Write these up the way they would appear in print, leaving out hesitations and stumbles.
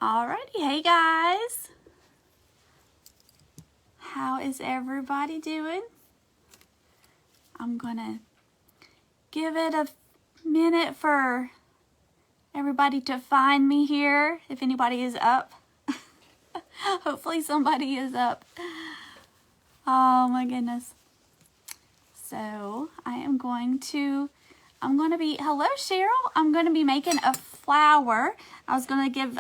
Alrighty, hey guys. How is everybody doing? I'm gonna give it a minute for everybody to find me here, if anybody is up. Hopefully somebody is up. Oh my goodness. So I'm going to be, hello Cheryl, I'm going to be making a flower. I was going to give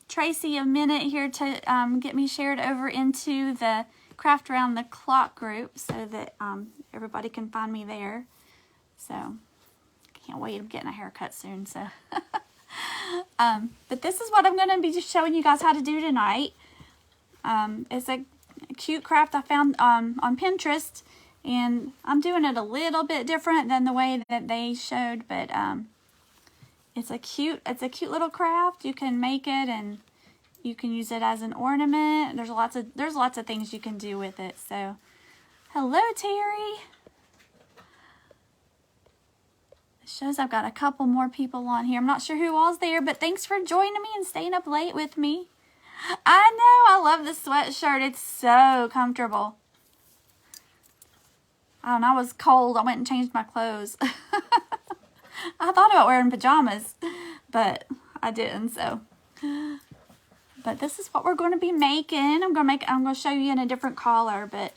Tracy a minute here to get me shared over into the Craft Around the Clock group so that everybody can find me there. So can't wait, I'm getting a haircut soon. So, but this is what I'm going to be just showing you guys how to do tonight. It's a cute craft I found on Pinterest. And I'm doing it a little bit different than the way that they showed, but it's a cute little craft. You can make it and you can use it as an ornament. There's lots of things you can do with it. So, hello Terry. It shows I've got a couple more people on here. I'm not sure who all's there, but thanks for joining me and staying up late with me. I know, I love this sweatshirt. It's so comfortable. And I was cold. I went and changed my clothes. I thought about wearing pajamas, but I didn't. So, but this is what we're going to be making. I'm going to show you in a different color, but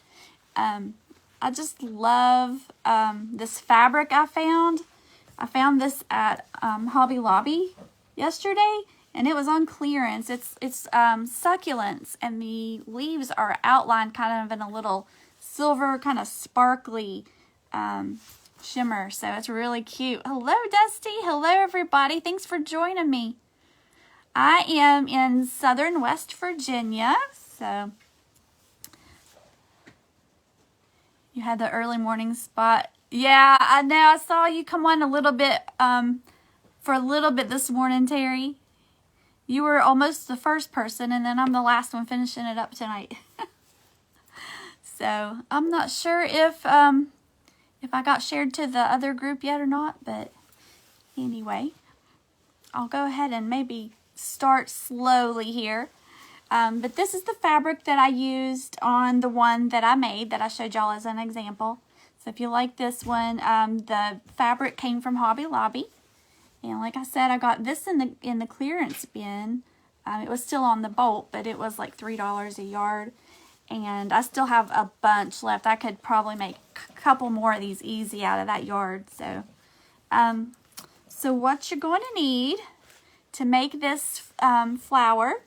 I just love this fabric I found. I found this at Hobby Lobby yesterday, and it was on clearance. It's succulents, and the leaves are outlined kind of in a little silver kind of sparkly shimmer, so it's really cute. Hello Dusty, hello everybody, thanks for joining me. I am in southern West Virginia, so you had the early morning spot. Yeah, I know, I saw you come on a little bit for a little bit this morning, Terry. You were almost the first person, and then I'm the last one finishing it up tonight. So I'm not sure if I got shared to the other group yet or not, but anyway, I'll go ahead and maybe start slowly here. But this is the fabric that I used on the one that I made that I showed y'all as an example. So if you like this one, the fabric came from Hobby Lobby, and like I said, I got this in the clearance bin. It was still on the bolt, but it was like $3 a yard. And I still have a bunch left. I could probably make a couple more of these easy out of that yard. So, so what you're going to need to make this flower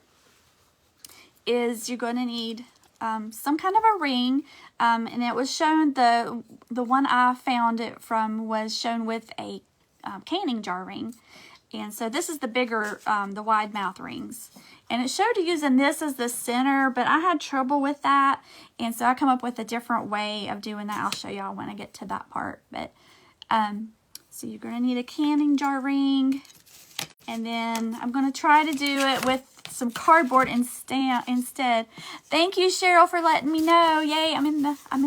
is you're going to need some kind of a ring. And it was shown, the one I found it from was shown with a canning jar ring. And so this is the bigger, the wide mouth rings. And it showed using this as the center, but I had trouble with that. And so I come up with a different way of doing that. I'll show y'all when I get to that part. But so you're going to need a canning jar ring. And then I'm going to try to do it with some cardboard instead. Thank you, Cheryl, for letting me know. Yay, I'm in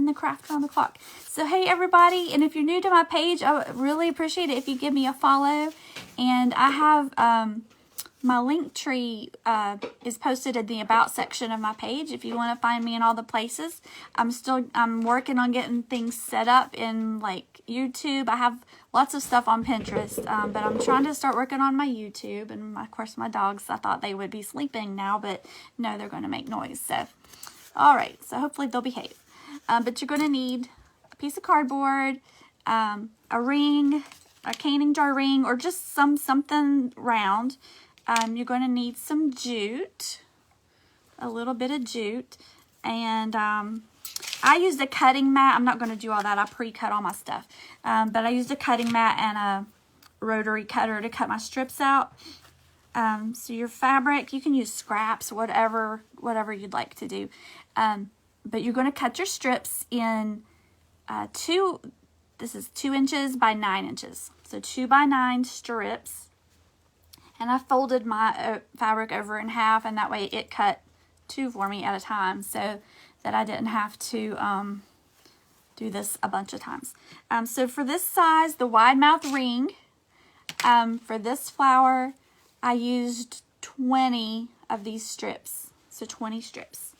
the Craft Around the Clock. So hey everybody, and if you're new to my page, I would really appreciate it if you give me a follow. And I have my link tree is posted in the About section of my page if you want to find me in all the places. I'm working on getting things set up in like YouTube. I have lots of stuff on Pinterest, but I'm trying to start working on my YouTube. And of course my dogs, I thought they would be sleeping now, but no, they're going to make noise. So, all right, so hopefully they'll behave. But you're going to need a piece of cardboard, a ring, a canning jar ring, or just something round. You're going to need some jute, a little bit of jute, and I used a cutting mat. I'm not going to do all that. I pre-cut all my stuff, but I used a cutting mat and a rotary cutter to cut my strips out. So your fabric, you can use scraps, whatever you'd like to do, but you're going to cut your strips in this is 2 inches by 9 inches, so 2 by 9 strips. And I folded my fabric over in half, and that way it cut 2 for me at a time, so that I didn't have to do this a bunch of times. So for this size, the wide mouth ring, for this flower, I used 20 of these strips. So 20 strips.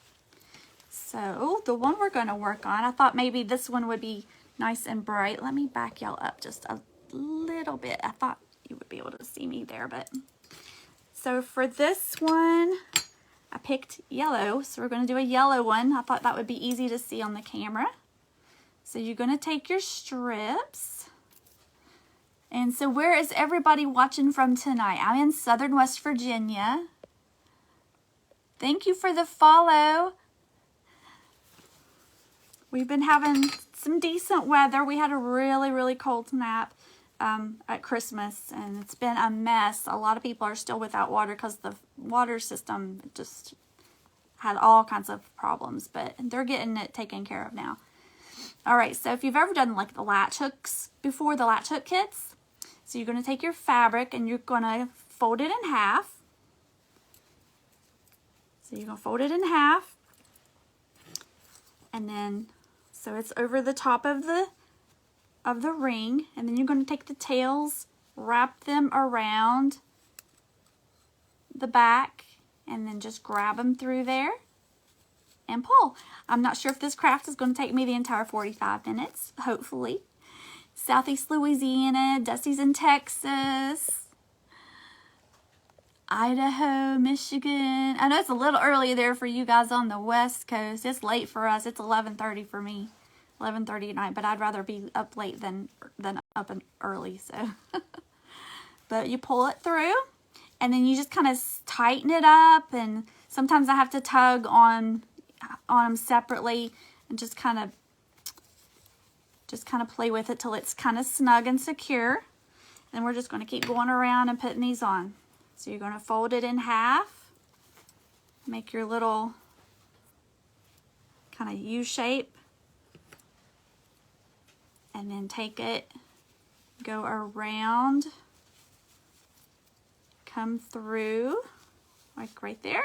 So the one we're going to work on, I thought maybe this one would be nice and bright. Let me back y'all up just a little bit. I thought you would be able to see me there, but so for this one, I picked yellow. So we're going to do a yellow one. I thought that would be easy to see on the camera. So you're going to take your strips. And so where is everybody watching from tonight? I'm in Southern West Virginia. Thank you for the follow. We've been having some decent weather. We had a really, really cold snap at Christmas, and it's been a mess. A lot of people are still without water because the water system just had all kinds of problems, but they're getting it taken care of now. All right, so if you've ever done like the latch hooks before, the latch hook kits, so you're going to take your fabric and you're going to fold it in half. So you're going to fold it in half, and then so it's over the top of the ring, and then you're going to take the tails, wrap them around the back, and then just grab them through there and pull. I'm not sure if this craft is going to take me the entire 45 minutes, hopefully. Southeast Louisiana, Dusty's in Texas, Idaho, Michigan. I know it's a little early there for you guys on the West Coast. It's late for us. It's 11:30 for me. 11:30 at night, but I'd rather be up late than up and early, so. But you pull it through, and then you just kind of tighten it up, and sometimes I have to tug on them separately and just kind of play with it till it's kind of snug and secure. And we're just going to keep going around and putting these on. So you're going to fold it in half, make your little kind of U shape, and then take it, go around, come through, like right there,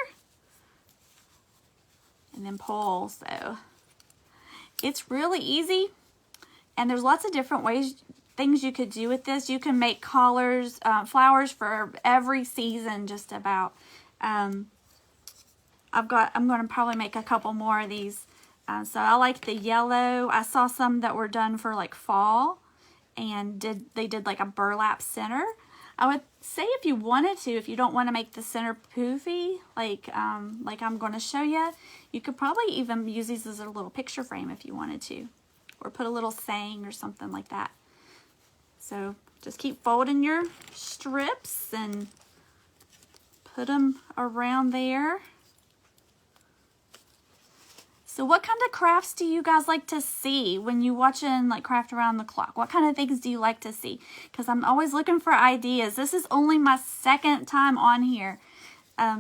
and then pull. So it's really easy, and there's lots of different things you could do with this. You can make collars, flowers for every season, just about. I'm going to probably make a couple more of these. So I like the yellow. I saw some that were done for like fall, and they did like a burlap center. I would say if you wanted to, if you don't want to make the center poofy, like I'm going to show you, you could probably even use these as a little picture frame if you wanted to, or put a little saying or something like that. So just keep folding your strips and put them around there. So what kind of crafts do you guys like to see when you watching like Craft Around the Clock? What kind of things do you like to see? Because I'm always looking for ideas. This is only my second time on here.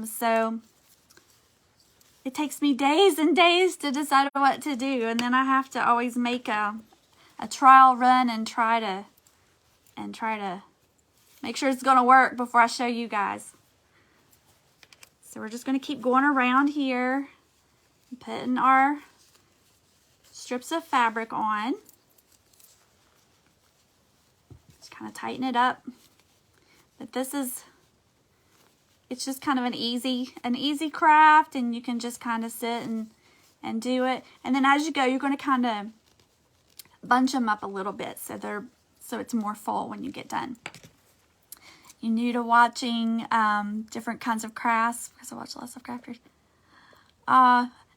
So it takes me days and days to decide what to do. And then I have to always make a trial run and try to make sure it's going to work before I show you guys. So we're just going to keep going around here, putting our strips of fabric on. Just kind of tighten it up. But it's just kind of an easy craft, and you can just kind of sit and do it. And then as you go, you're going to kind of bunch them up a little bit so it's more full when you get done. You're new to watching different kinds of crafts, because I watch lots of crafters.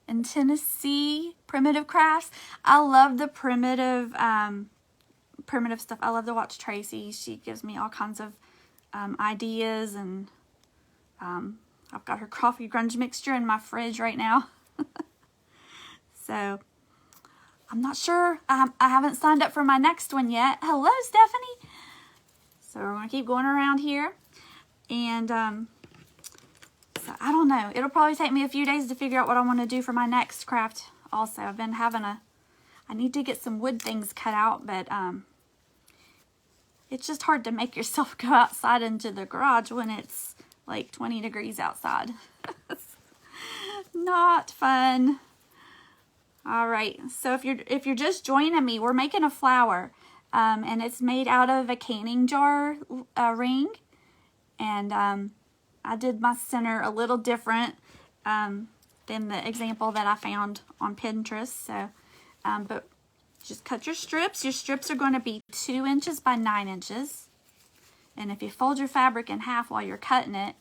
In Tennessee, primitive crafts. I love the primitive stuff. I love to watch Tracy. She gives me all kinds of ideas, and I've got her coffee grunge mixture in my fridge right now. So I'm not sure. I haven't signed up for my next one yet. Hello, Stephanie. So we're going to keep going around here, and so I don't know. It'll probably take me a few days to figure out what I want to do for my next craft also. I've been having I need to get some wood things cut out, but it's just hard to make yourself go outside into the garage when it's like 20 degrees outside. Not fun. All right, so if you're just joining me, we're making a flower, and it's made out of a canning jar ring, and I did my center a little different than the example that I found on Pinterest. So, but just cut your strips. Your strips are going to be 2 inches by 9 inches. And if you fold your fabric in half while you're cutting it,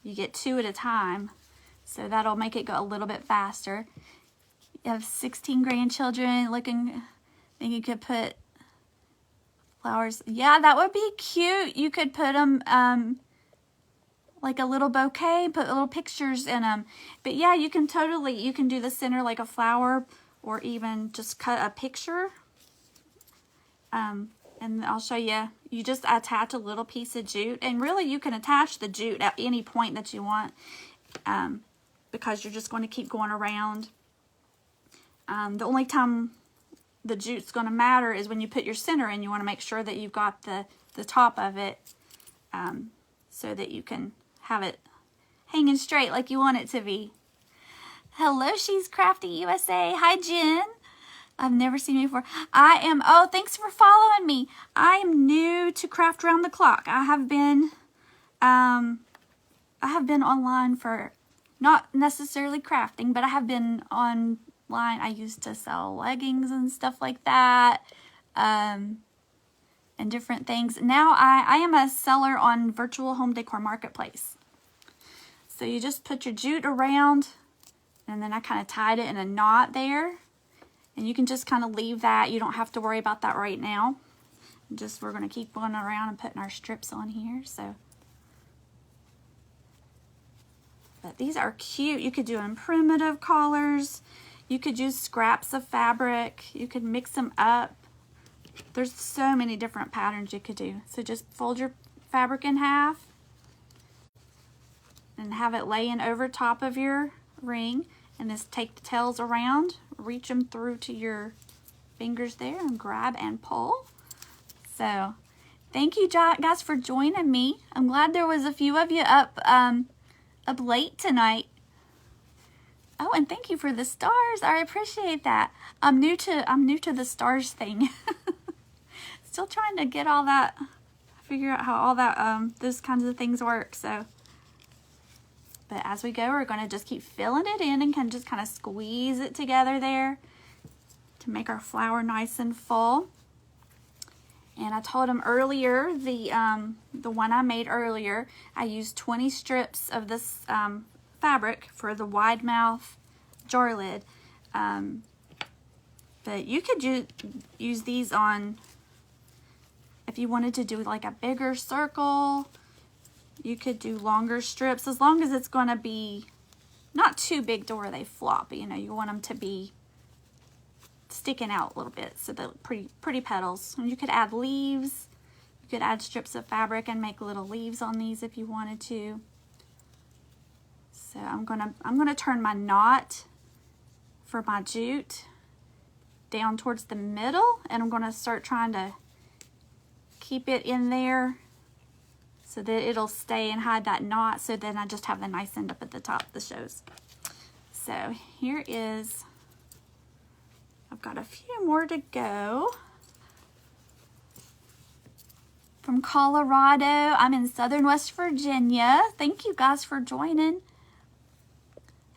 you get 2 at a time. So that'll make it go a little bit faster. You have 16 grandchildren looking, I think you could put flowers. Yeah, that would be cute. You could put them like a little bouquet, put little pictures in them. But yeah, you can do the center like a flower, or even just cut a picture. And I'll show you. You just attach a little piece of jute, and really you can attach the jute at any point that you want, because you're just going to keep going around. The only time the jute's going to matter is when you put your center in. You want to make sure that you've got the top of it, so that you can have it hanging straight like you want it to be. Hello, She's Crafty USA. Hi, Jen. I've never seen you before. Oh, thanks for following me. I am new to Craft Around the Clock. I have been online for, not necessarily crafting, but I have been online. I used to sell leggings and stuff like that, and different things. Now I am a seller on Virtual Home Decor Marketplace. So you just put your jute around, and then I kind of tied it in a knot there. And you can just kind of leave that. You don't have to worry about that right now. We're going to keep going around and putting our strips on here. So, but these are cute. You could do them primitive colors. You could use scraps of fabric. You could mix them up. There's so many different patterns you could do. So just fold your fabric in half and have it laying over top of your ring. And just take the tails around, reach them through to your fingers there, and grab and pull. So thank you guys for joining me. I'm glad there was a few of you up late tonight. Oh, and thank you for the stars. I appreciate that. I'm new to the stars thing. Still trying to get all that, figure out how all that those kinds of things work. So, but as we go, we're going to just keep filling it in and just kind of squeeze it together there to make our flower nice and full. And I told them earlier, the one I made earlier, I used 20 strips of this fabric for the wide mouth jar lid. But you could use these on, if you wanted to do like a bigger circle. You could do longer strips, as long as it's going to be not too big to where they flop. You know, you want them to be sticking out a little bit, so they're pretty petals. And you could add leaves. You could add strips of fabric and make little leaves on these if you wanted to. So I'm gonna turn my knot for my jute down towards the middle, and I'm gonna start trying to keep it in there so that it'll stay and hide that knot, so then I just have the nice end up at the top that shows. So here is, I've got a few more to go. From Colorado, I'm in Southern West Virginia. Thank you guys for joining.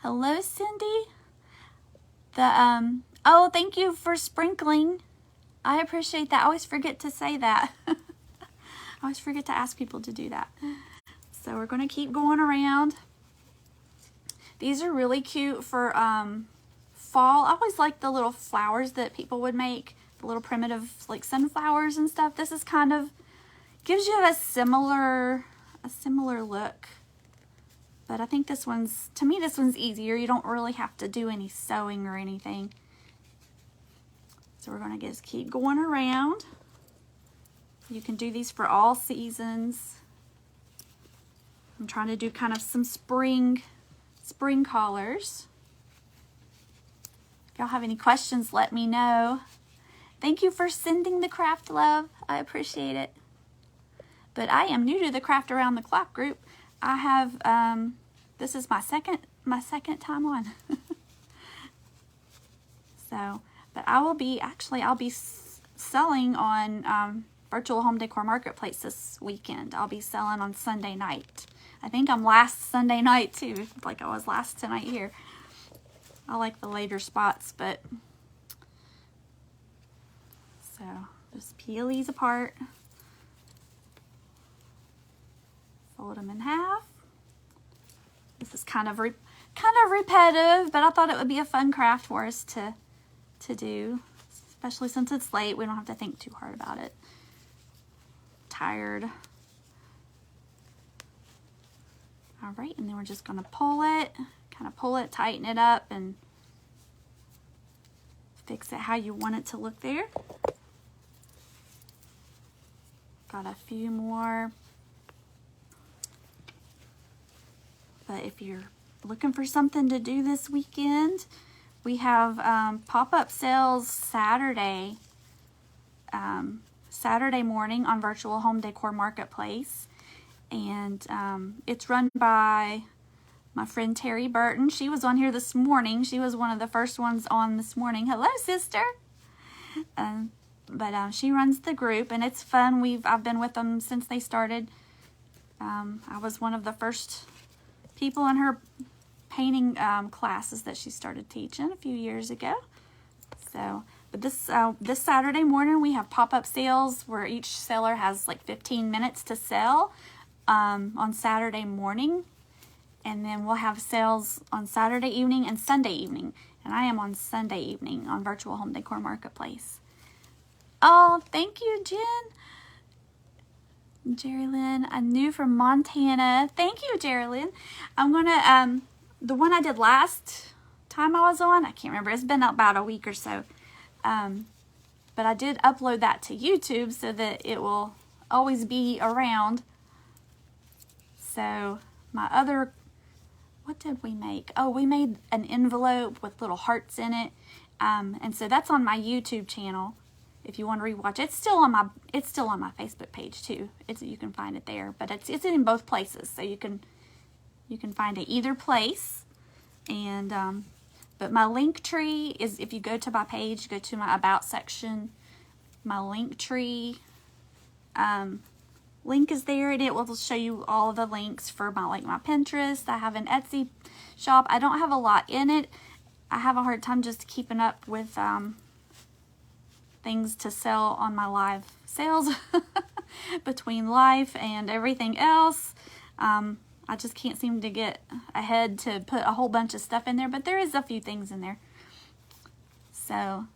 Hello, Cindy. Oh, thank you for sprinkling. I appreciate that. I always forget to say that. I always forget to ask people to do that. So we're going to keep going around. These are really cute for fall. I always like the little flowers that people would make, the little primitive like sunflowers and stuff. This is kind of gives you a similar look. But I think this one's, to me, this one's easier. You don't really have to do any sewing or anything. So we're going to just keep going around. You can do these for all seasons. I'm trying to do kind of some spring colors. If y'all have any questions, let me know. Thank you for sending the craft love. I appreciate it. But I am new to the Craft Around the Clock group. I have, this is my second time on. So, but I will be, actually, I'll be selling on Virtual Home Decor Marketplace this weekend. I'll be selling on Sunday night. I think I'm last Sunday night too, like I was last tonight here. I like the later spots, but so just peel these apart, fold them in half. This is kind of repetitive, but I thought it would be a fun craft for us to do, especially since it's late. We don't have to think too hard about it. Tired. All right, and then we're just gonna pull it, kind of pull it, tighten it up, and fix it how you want it to look there. Got a few more. But if you're looking for something to do this weekend, we have pop-up sales Saturday morning on Virtual Home Decor Marketplace. And it's run by my friend Terry Burton. She was on here this morning. She was one of the first ones on this morning. Hello, sister. But she runs the group, and it's fun. I've been with them since they started. I was one of the first people in her painting classes that she started teaching a few years ago. So, but this Saturday morning we have pop-up sales where each seller has like 15 minutes to sell on Saturday morning, and then we'll have sales on Saturday evening and Sunday evening. And I am on Sunday evening on Virtual Home Decor Marketplace. Oh, thank you, Jen. Jerry Lynn, I knew from Montana. Thank you, Jerry Lynn. I'm gonna, the one I did last time I was on, I can't remember, it's been about a week or so. But I did upload that to YouTube so that it will always be around. So my other, what did we make? Oh, we made an envelope with little hearts in it. And so that's on my YouTube channel. If you want to rewatch it, it's still on my Facebook page too. You can find it there, but it's in both places, so you can find it either place. And but my link tree is, if you go to my page, go to my about section, my link tree link is there, and it will show you all of the links for my Pinterest. I have an Etsy shop. I don't have a lot in it. I have a hard time just keeping up with things to sell on my live sales between life and everything else. I just can't seem to get ahead to put a whole bunch of stuff in there, but there is a few things in there. So,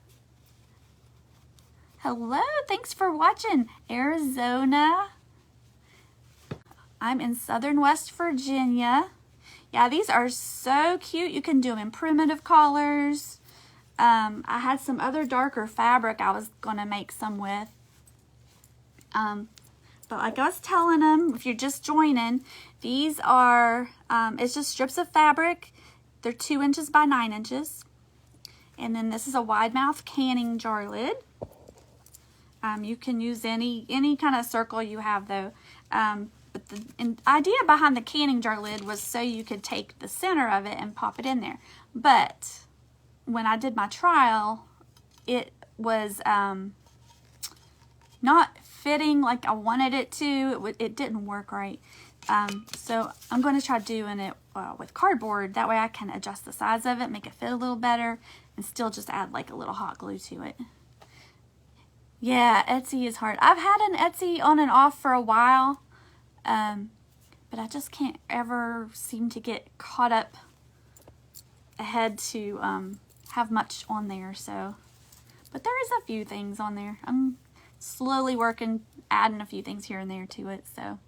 hello, thanks for watching. Arizona. I'm in Southern West Virginia. Yeah, these are so cute. You can do them in primitive colors. I had some other darker fabric I was going to make some with. But like I was telling them, if you're just joining, these are, it's just strips of fabric. They're 2 inches by 9 inches. And then this is a wide mouth canning jar lid. You can use any kind of circle you have though. But the idea behind the canning jar lid was so you could take the center of it and pop it in there. But when I did my trial, it was not fitting like I wanted it to. It didn't work right. So I'm going to try doing it with cardboard. That way I can adjust the size of it, make it fit a little better, and still just add like a little hot glue to it. Yeah, Etsy is hard. I've had an Etsy on and off for a while, but I just can't ever seem to get caught up ahead to have much on there. So, but there is a few things on there. I'm slowly working, adding a few things here and there to it. So,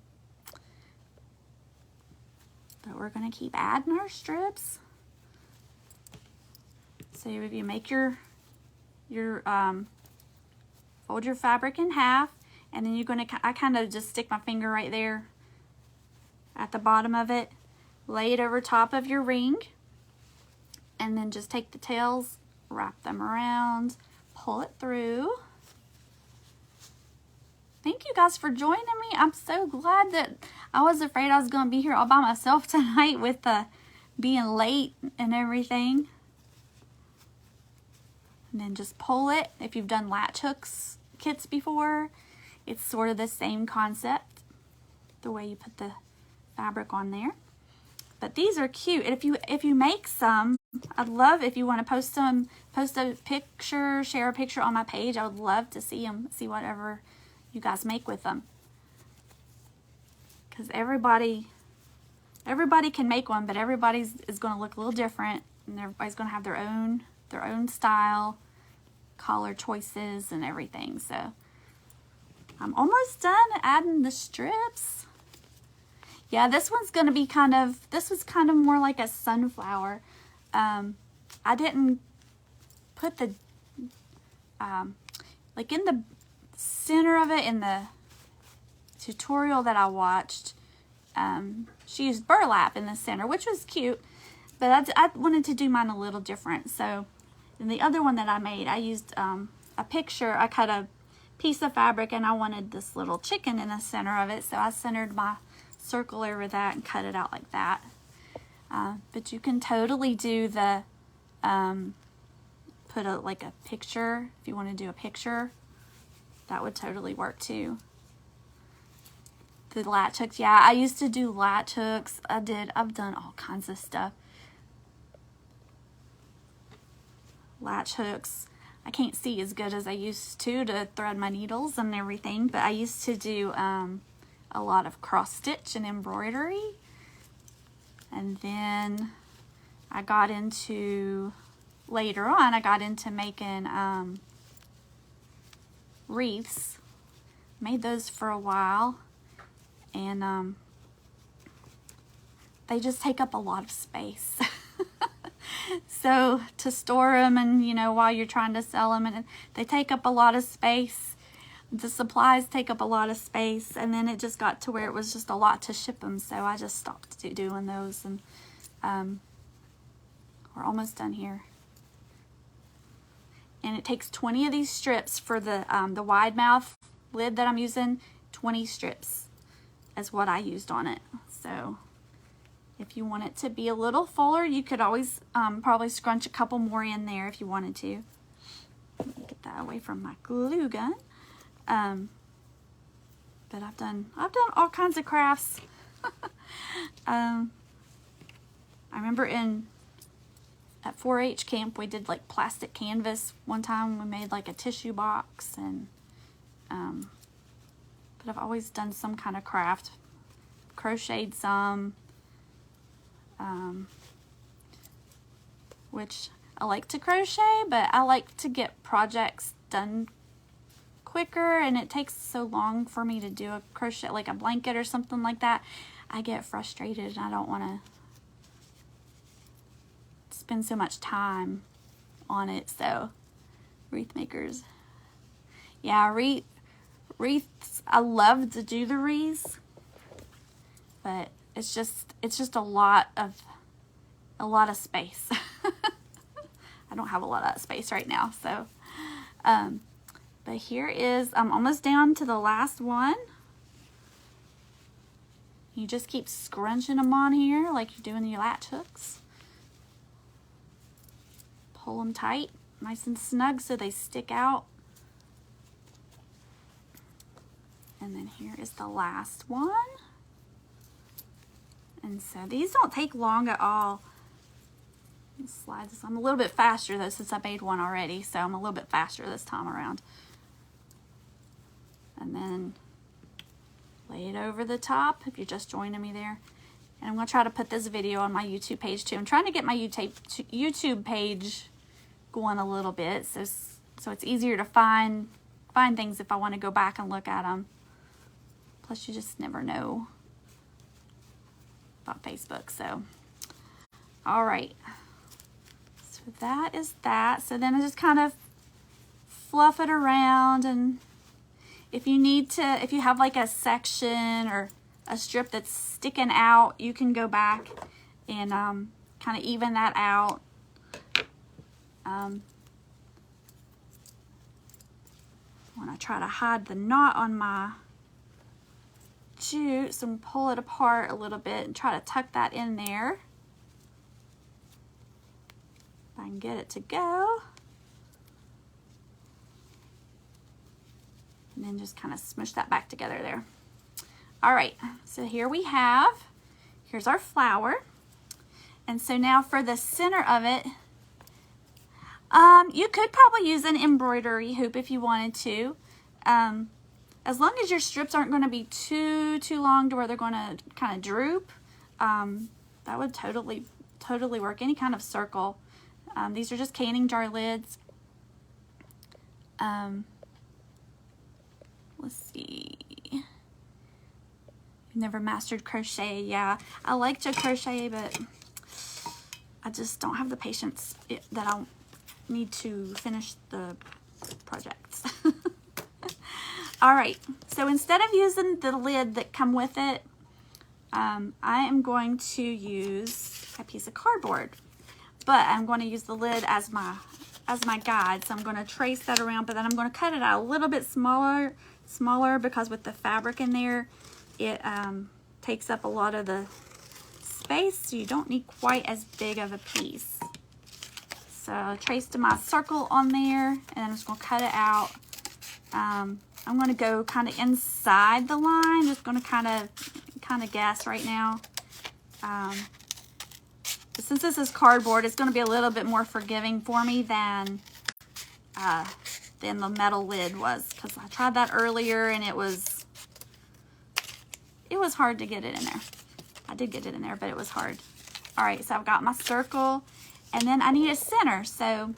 but we're gonna keep adding our strips. So if you make your fold your fabric in half, and then you're gonna, I kind of just stick my finger right there at the bottom of it, lay it over top of your ring, and then just take the tails, wrap them around, pull it through. Thank you guys for joining me. I'm so glad that I was afraid I was going to be here all by myself tonight with being late and everything. And then just pull it. If you've done latch hooks kits before, It's sort of the same concept, the way you put the fabric on there. But these are cute. And if you make some, I'd love if you want to post a picture, share a picture on my page. I would love to see them, see whatever you guys make with them. Because everybody can make one, but everybody's is going to look a little different, and everybody's going to have their own style, color choices, and everything. So I'm almost done adding the strips. Yeah, this one's going to be this was kind of more like a sunflower. I didn't put the, like in the center of it in the tutorial that I watched, she used burlap in the center, which was cute, but I wanted to do mine a little different. So in the other one that I made, I used a picture. I cut a piece of fabric and I wanted this little chicken in the center of it, so I centered my circle over that and cut it out like that. But you can totally do the put like a picture. If you want to do a picture, that would totally work too. The latch hooks, yeah, I used to do latch hooks. I've done all kinds of stuff. Latch hooks, I can't see as good as I used to thread my needles and everything, but I used to do a lot of cross stitch and embroidery. And then I got into, later on, I got into making wreaths. Made those for a while, and they just take up a lot of space. So to store them, and you know, while you're trying to sell them, and they take up a lot of space. The supplies take up a lot of space, and then it just got to where it was just a lot to ship them, so I just stopped doing those. And we're almost done here. And it takes 20 of these strips for the wide mouth lid that I'm using. 20 strips is what I used on it. So if you want it to be a little fuller, you could always probably scrunch a couple more in there if you wanted to. Let me get that away from my glue gun. But I've done all kinds of crafts. I remember at 4-H camp we did like plastic canvas one time. We made like a tissue box, and but I've always done some kind of craft. Crocheted some, which I like to crochet, but I like to get projects done quicker, and it takes so long for me to do a crochet, like a blanket or something like that. I get frustrated and I don't want to spend so much time on it. So wreath makers, yeah, wreaths, I love to do the wreaths, but it's just a lot of space. I don't have a lot of space right now, so but here is, I'm almost down to the last one. You just keep scrunching them on here like you're doing your latch hooks. Pull them tight, nice and snug, so they stick out. And then here is the last one. And so these don't take long at all. Slide this. I'm a little bit faster though, since I made one already, so I'm a little bit faster this time around. And then lay it over the top if you're just joining me there. And I'm going to try to put this video on my YouTube page too. I'm trying to get my YouTube page going a little bit, so it's easier to find things if I want to go back and look at them. Plus, you just never know about Facebook. So, all right. So that is that. So then I just kind of fluff it around, and if you need to, if you have like a section or a strip that's sticking out, you can go back and kind of even that out. When I try to hide the knot on my jute, so I'm gonna pull it apart a little bit and try to tuck that in there. If I can get it to go. And then just kind of smush that back together there. All right, so here's our flower. And so now for the center of it, you could probably use an embroidery hoop if you wanted to. As long as your strips aren't going to be too long to where they're going to kind of droop, that would totally work. Any kind of circle. These are just canning jar lids. Let's see. Never mastered crochet. Yeah, I like to crochet, but I just don't have the patience that I need to finish the projects. All right, so instead of using the lid that come with it, I am going to use a piece of cardboard, but I'm going to use the lid as my guide. So I'm going to trace that around, but then I'm going to cut it out a little bit smaller because with the fabric in there, it takes up a lot of the space, so you don't need quite as big of a piece. So I traced my circle on there, and I'm just going to cut it out. I'm going to go kind of inside the line, just going to kind of guess right now. Since this is cardboard, it's going to be a little bit more forgiving for me than the metal lid was, because I tried that earlier and it was hard to get it in there. I did get it in there, but it was hard. All right, so I've got my circle, and then I need a center. So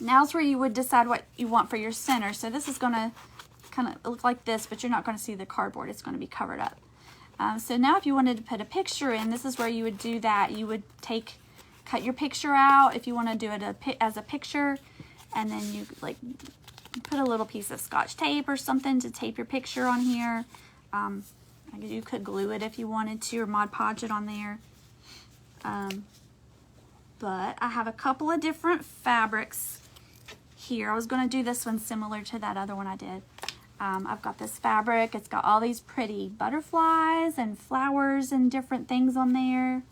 now's where you would decide what you want for your center. So this is going to kind of look like this, but you're not going to see the cardboard. It's going to be covered up. So now if you wanted to put a picture in, this is where you would do that. You would cut your picture out if you want to do it as a picture, and then you like put a little piece of Scotch tape or something to tape your picture on here. You could glue it if you wanted to, or Mod Podge it on there. But I have a couple of different fabrics here. I was going to do this one similar to that other one I did. I've got this fabric. It's got all these pretty butterflies and flowers and different things on there.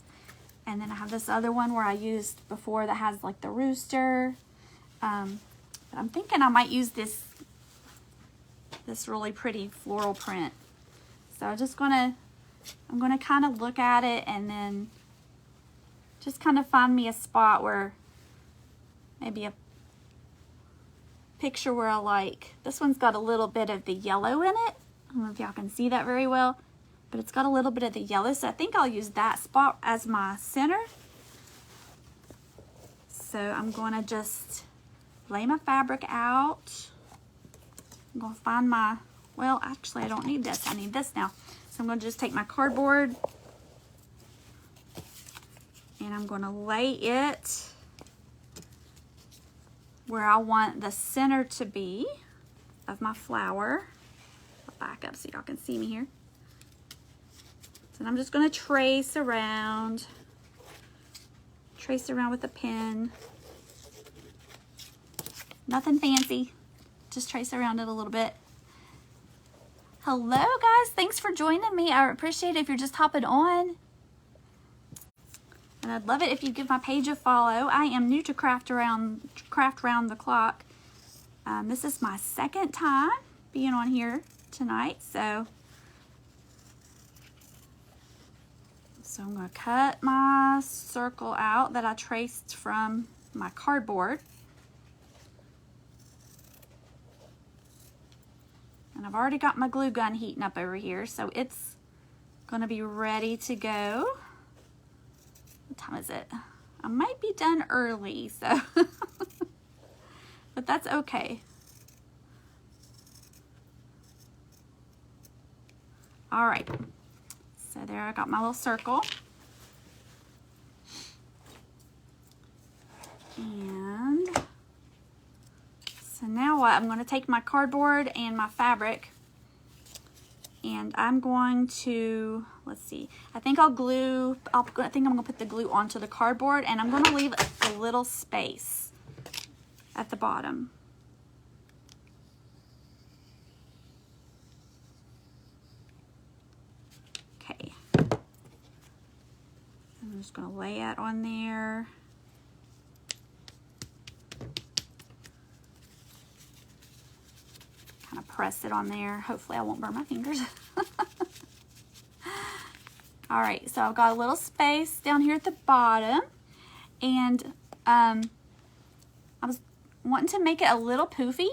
And then I have this other one where I used before that has like the rooster. But I'm thinking I might use this really pretty floral print. So I'm gonna kind of look at it and then just kind of find me a spot where maybe a picture where I like. This one's got a little bit of the yellow in it. I don't know if y'all can see that very well, but it's got a little bit of the yellow, so I think I'll use that spot as my center. So I'm going to just lay my fabric out. I'm going to find my, well, actually I don't need this. I need this now. So I'm going to just take my cardboard and I'm going to lay it where I want the center to be of my flower. I'll back up so y'all can see me here. So I'm just going to trace around with a pen. Nothing fancy, just trace around it a little bit. Hello guys, thanks for joining me. I appreciate it if you're just hopping on. And I'd love it if you give my page a follow. I am new to Craft Round the Clock. This is my second time being on here tonight, so I'm going to cut my circle out that I traced from my cardboard. And I've already got my glue gun heating up over here, so it's going to be ready to go. What time is it? I might be done early, so but that's okay. All right. So there I got my little circle. And so now what? I'm going to take my cardboard and my fabric, and I'm going to, let's see, I think I'm going to put the glue onto the cardboard, and I'm going to leave a little space at the bottom. Okay. I'm just going to lay it on there. Kind of press it on there. Hopefully I won't burn my fingers. All right, so I've got a little space down here at the bottom, and I was wanting to make it a little poofy,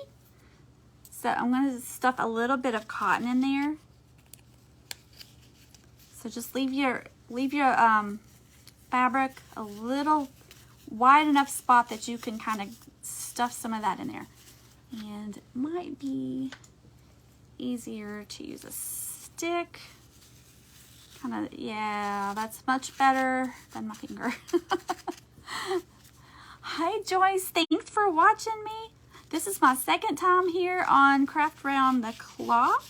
so I'm going to stuff a little bit of cotton in there. So just leave your fabric a little wide enough spot that you can kind of stuff some of that in there. And it might be easier to use a stick. Kind of, yeah, that's much better than my finger. Hi Joyce, thanks for watching me. This is my second time here on Craft Round the Clock.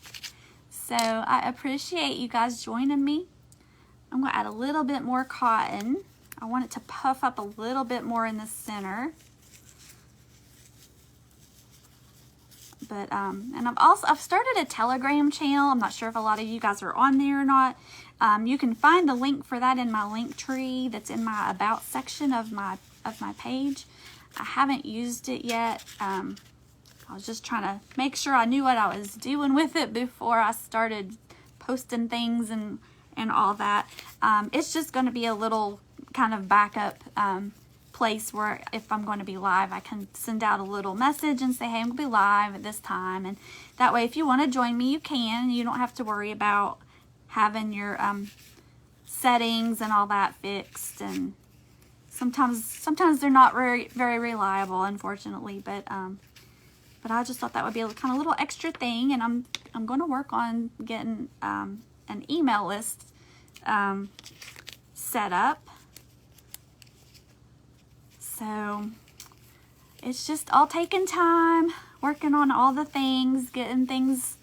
So I appreciate you guys joining me. I'm gonna add a little bit more cotton. I want it to puff up a little bit more in the center. But and I've started a Telegram channel. I'm not sure if a lot of you guys are on there or not. You can find the link for that in my link tree that's in my about section of my page. I haven't used it yet. I was just trying to make sure I knew what I was doing with it before I started posting things and all that. It's just going to be a little kind of backup place where if I'm going to be live, I can send out a little message and say, hey, I'm going to be live at this time. And that way, if you want to join me, you can. You don't have to worry about having your settings and all that fixed. And sometimes they're not very reliable, unfortunately. But I just thought that would be a kind of little extra thing. And I'm going to work on getting an email list set up. So it's just all taking time, working on all the things, getting things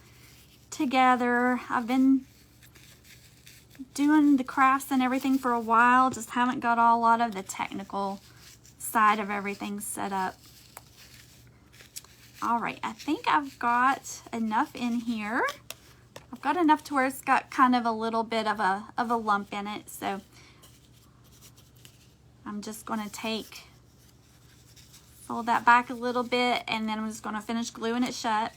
together. I've been doing the crafts and everything for a while, just haven't got a lot of the technical side of everything set up. All right, I think I've got enough in here. I've got enough to where it's got kind of a little bit of a lump in it. So I'm just going to fold that back a little bit, and then I'm just going to finish gluing it shut.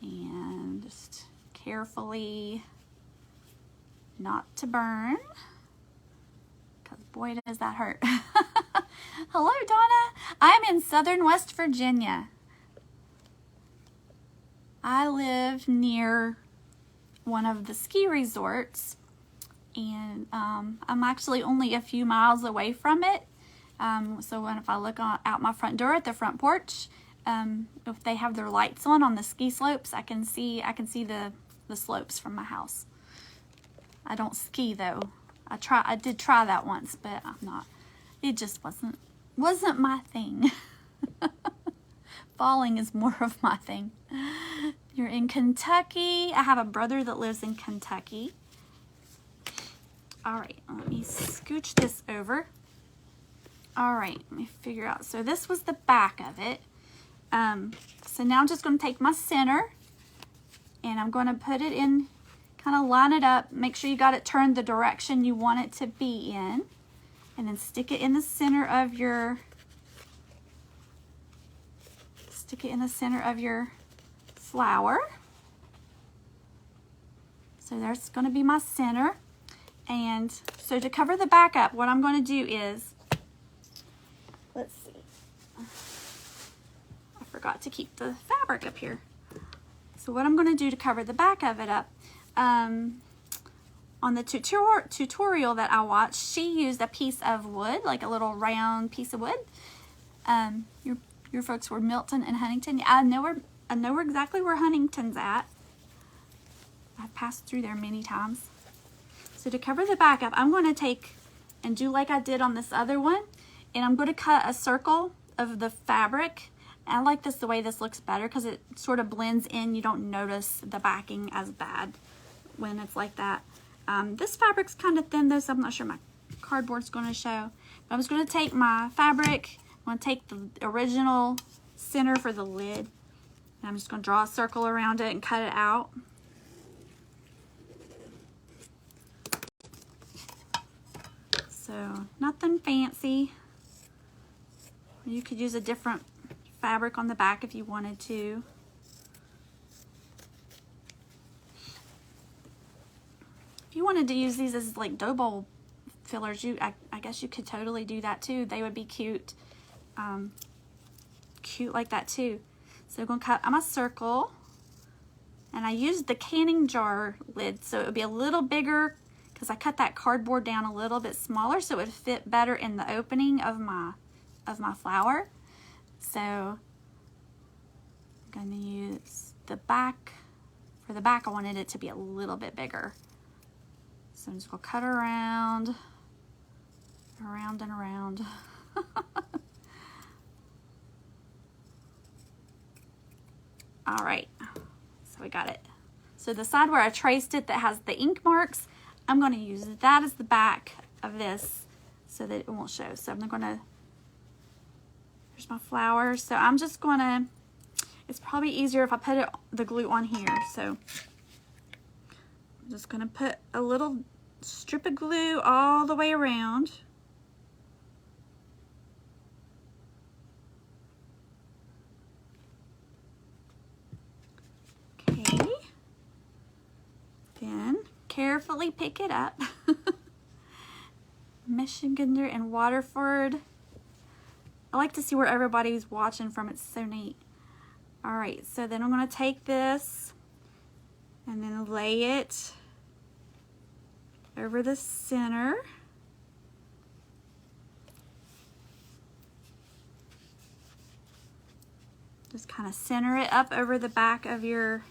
And just carefully, not to burn, because boy does that hurt. Hello Donna, I'm in southern West Virginia. I live near one of the ski resorts, and I'm actually only a few miles away from it. So if I look out my front door at the front porch, if they have their lights on the ski slopes, I can see the slopes from my house. I don't ski though. I did try that once, but it just wasn't my thing. Falling is more of my thing. You're in Kentucky. I have a brother that lives in Kentucky. All right, let me scooch this over. All right, let me figure out. So this was the back of it. So now I'm just going to take my center, and I'm going to put it in, kind of line it up. Make sure you got it turned the direction you want it to be in, and then stick it in the center of your flower. So there's going to be my center. And so to cover the back up, what I'm going to do is, let's see, I forgot to keep the fabric up here. So what I'm going to do to cover the back of it up, on the tutorial that I watched, she used a piece of wood, like a little round piece of wood. Your folks were Milton and Huntington. I know exactly where Huntington's at. I've passed through there many times. So to cover the back up, I'm going to take and do like I did on this other one, and I'm going to cut a circle of the fabric. I like the way this looks better because it sort of blends in. You don't notice the backing as bad when it's like that. This fabric's kind of thin though, so I'm not sure my cardboard's going to show. But I'm just going to take my fabric. I'm going to take the original center for the lid, and I'm just going to draw a circle around it and cut it out. So nothing fancy. You could use a different fabric on the back if you wanted to. If you wanted to use these as like dough bowl fillers, I guess you could totally do that too. They would be cute, cute like that too. So I'm gonna cut on my circle, and I used the canning jar lid, so it would be a little bigger because I cut that cardboard down a little bit smaller so it would fit better in the opening of my flower. So I'm gonna use the back. For the back, I wanted it to be a little bit bigger. So I'm just gonna cut around and around. All right, so we got it. So the side where I traced it that has the ink marks, I'm gonna use that as the back of this so that it won't show. So I'm gonna, here's my flower. So I'm just gonna, it's probably easier if I put the glue on here. So I'm just gonna put a little strip of glue all the way around. Okay. Then carefully pick it up. Michigander and Waterford. I like to see where everybody's watching from. It's so neat. All right, so then I'm gonna take this and then lay it over the center. Just kind of center it up over the back of your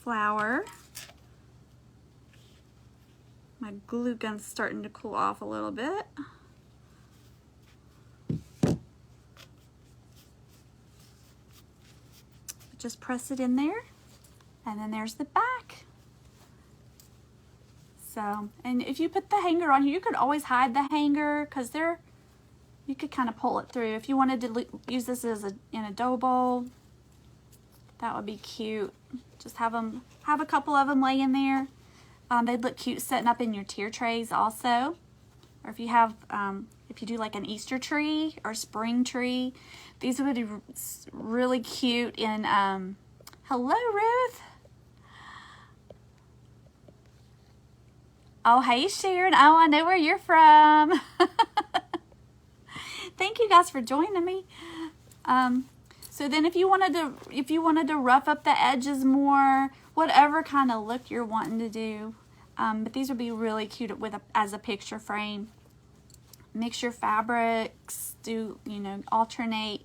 flower. My glue gun's starting to cool off a little bit. Just press it in there, and then there's the back. So, and if you put the hanger on here, you could always hide the hanger because you could kind of pull it through. If you wanted to use this as in a dough bowl, that would be cute. Just have a couple of them laying there. They'd look cute setting up in your tier trays also. Or if you have, if you do like an Easter tree or spring tree, these would be really cute in, hello Ruth. Oh, hey Sharon. Oh, I know where you're from. Thank you guys for joining me. So then if you wanted to rough up the edges more, whatever kind of look you're wanting to do, but these would be really cute as a picture frame. Mix your fabrics, alternate.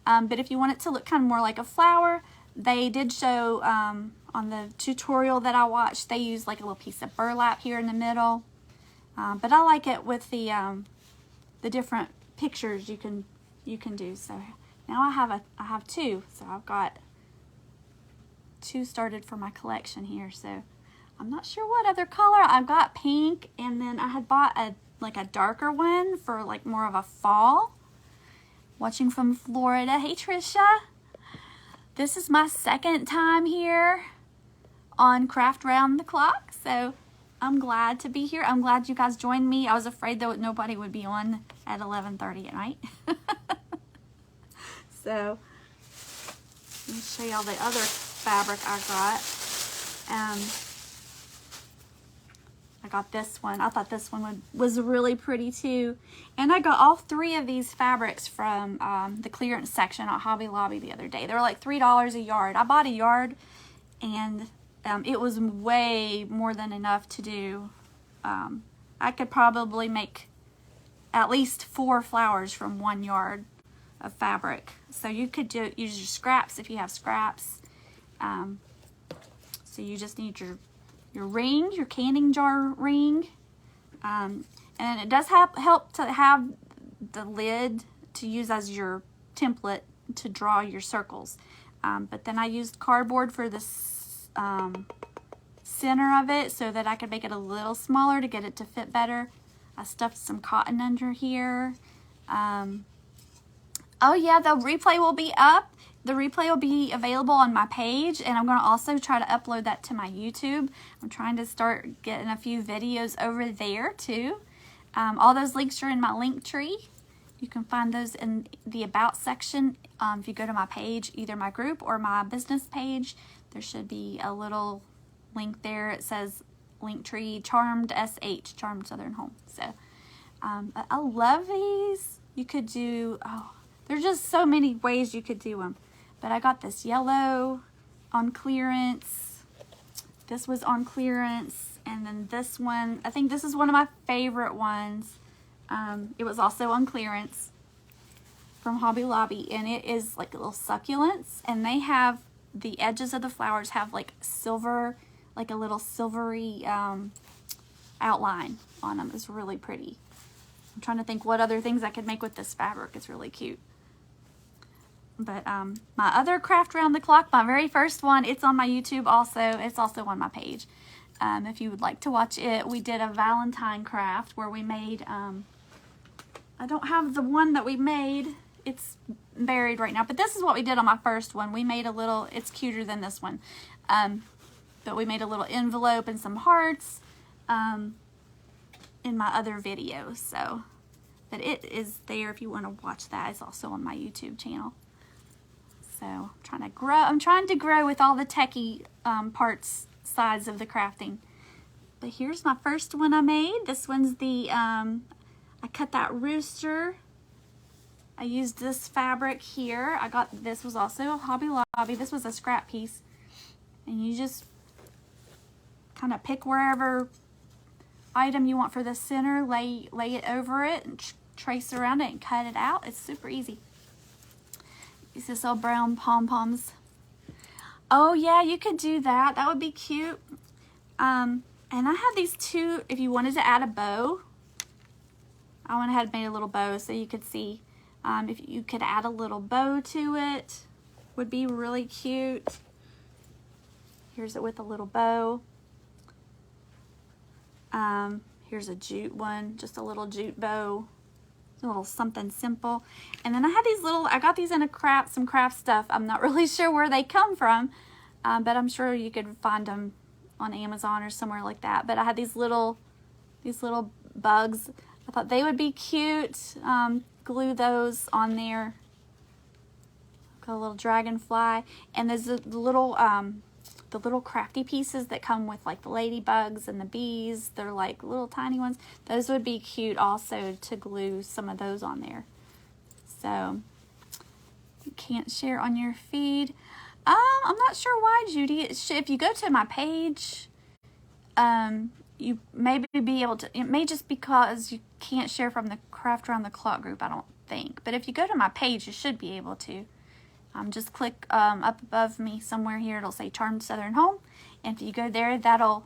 But if you want it to look kind of more like a flower, they did show on the tutorial that I watched, they used like a little piece of burlap here in the middle. But I like it with the different pictures you can do. So now I have two. So I've got two started for my collection here. So I'm not sure what other color. I've got pink, and then I had bought a darker one for like more of a fall. Watching from Florida. Hey Trisha. This is my second time here on Craft Round the Clock, so I'm glad to be here. I'm glad you guys joined me. I was afraid that nobody would be on at 11:30 at night. So let me show you all the other fabric I got. I got this one. I thought this one was really pretty too. And I got all three of these fabrics from the clearance section at Hobby Lobby the other day. They were like $3 a yard. I bought a yard, and it was way more than enough to do. I could probably make at least 4 flowers from 1 yard of fabric. So you could use your scraps if you have scraps. So you just need your ring, your canning jar ring, and it does help to have the lid to use as your template to draw your circles. But then I used cardboard for this center of it so that I could make it a little smaller to get it to fit better. I stuffed some cotton under here. Oh yeah, the replay will be up. The replay will be available on my page, and I'm going to also try to upload that to my YouTube. I'm trying to start getting a few videos over there too. All those links are in my link tree. You can find those in the About section. If you go to my page, either my group or my business page, there should be a little link there. It says Linktree Charmed SH, Charmed Southern Home. So I love these. You could do, there's just so many ways you could do them. But I got this yellow on clearance. This was on clearance. And then this one, I think this is one of my favorite ones. It was also on clearance from Hobby Lobby. And it is like little succulents. And they have, the edges of the flowers have like silver, like a little silvery outline on them. It's really pretty. I'm trying to think what other things I could make with this fabric. It's really cute. But my other craft around the clock, my very first one, it's on my YouTube also. It's also on my page. If you would like to watch it, we did a Valentine craft where we made, I don't have the one that we made. It's buried right now. But this is what we did on my first one. We made a little, it's cuter than this one. But we made a little envelope and some hearts in my other videos. So, but it is there if you want to watch that. It's also on my YouTube channel. So I'm trying to grow with all the techie parts, sides of the crafting. But here's my first one I made. This one's the, I cut that rooster. I used this fabric here. This was also a Hobby Lobby. This was a scrap piece. And you just kind of pick wherever item you want for the center, lay it over it, and trace around it and cut it out. It's super easy. These just all brown pom-poms. Oh yeah, you could do that. That would be cute. And I have these two, if you wanted to add a bow. I went ahead and made a little bow so you could see. If you could add a little bow to it, would be really cute. Here's it with a little bow. Here's a jute one, just a little jute bow. A little something simple. And then I had these little, I got these in some craft stuff. I'm not really sure where they come from, but I'm sure you could find them on Amazon or somewhere like that. But I had these little bugs. I thought they would be cute. Glue those on there. Got a little dragonfly. And there's the little crafty pieces that come with like the ladybugs and the bees. They're like little tiny ones. Those would be cute also to glue some of those on there. So you can't share on your feed. I'm not sure why, Judy. If you go to my page, you may be able to. It may just because you can't share from the Craft Around the Clock group, I don't think. But if you go to my page, you should be able to. Just click up above me somewhere here. It'll say Charmed Southern Home. And if you go there, that'll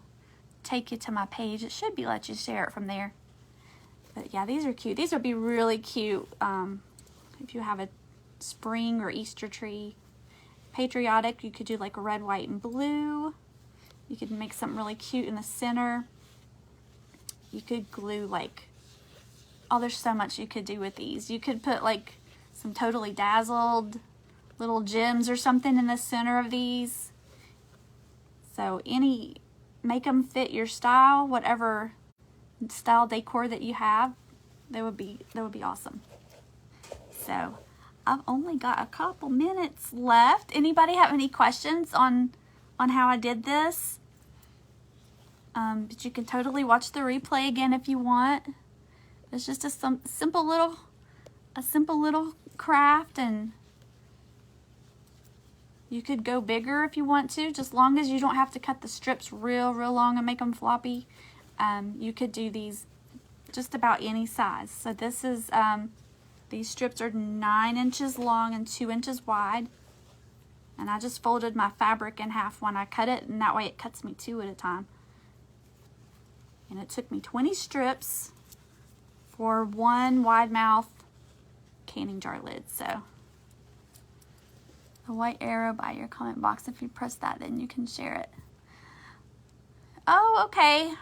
take you to my page. It should let you share it from there. But yeah, these are cute. These would be really cute if you have a spring or Easter tree. Patriotic, you could do like red, white, and blue. You could make something really cute in the center. You could glue like, oh, there's so much you could do with these. You could put like some Totally Dazzled little gems or something in the center of these. So make them fit your style, whatever style decor that you have. That would be awesome. So I've only got a couple minutes left. Anybody have any questions on how I did this? But you can totally watch the replay again if you want. It's just a simple little craft, and you could go bigger if you want to, just long as you don't have to cut the strips real long and make them floppy. You could do these just about any size. So this is, these strips are 9 inches long and 2 inches wide. And I just folded my fabric in half when I cut it, and that way it cuts me 2 at a time. And it took me 20 strips for 1 wide mouth canning jar lid. So the white arrow by your comment box, if you press that, then you can share it. Oh, okay.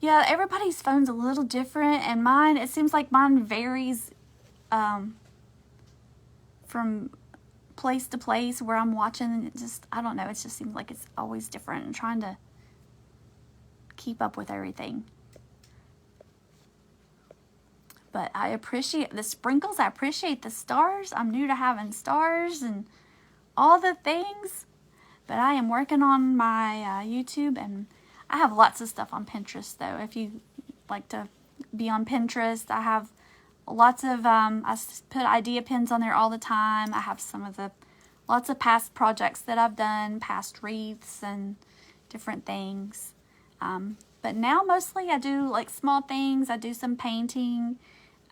Yeah, everybody's phone's a little different, and mine, it seems like mine varies from place to place where I'm watching. It just, I don't know, it just seems like it's always different. I'm trying to keep up with everything. But I appreciate the sprinkles. I appreciate the stars. I'm new to having stars and all the things. But I am working on my YouTube, and I have lots of stuff on Pinterest, though. If you like to be on Pinterest, I have lots of, I put idea pins on there all the time. I have lots of past projects that I've done, past wreaths and different things. But now mostly I do like small things. I do some painting.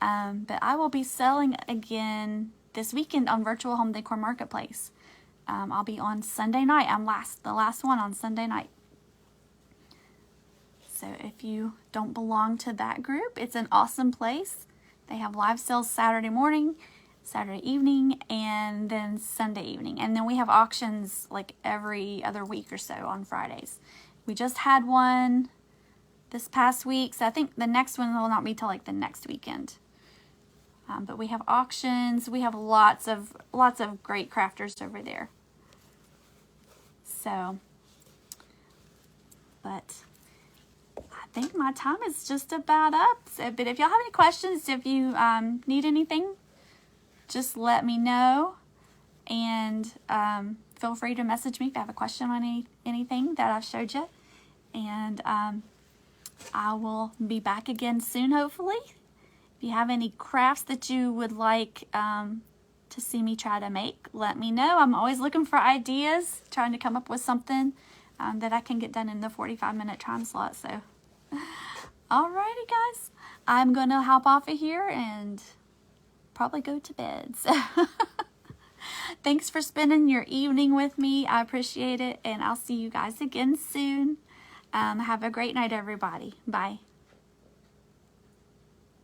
But I will be selling again this weekend on Virtual Home Decor Marketplace. I'll be on Sunday night. I'm the last one on Sunday night. So if you don't belong to that group, it's an awesome place. They have live sales Saturday morning, Saturday evening, and then Sunday evening. And then we have auctions like every other week or so on Fridays. We just had one this past week, so I think the next one will not be till like the next weekend. But we have auctions. We have lots of great crafters over there. So, but I think my time is just about up. So, but if y'all have any questions, if you need anything, just let me know. And feel free to message me if you have a question on anything that I've showed you. And I will be back again soon, hopefully. If you have any crafts that you would like to see me try to make, let me know. I'm always looking for ideas, trying to come up with something that I can get done in the 45-minute time slot. So, alrighty, guys. I'm going to hop off of here and probably go to bed. So, thanks for spending your evening with me. I appreciate it, and I'll see you guys again soon. Have a great night, everybody. Bye.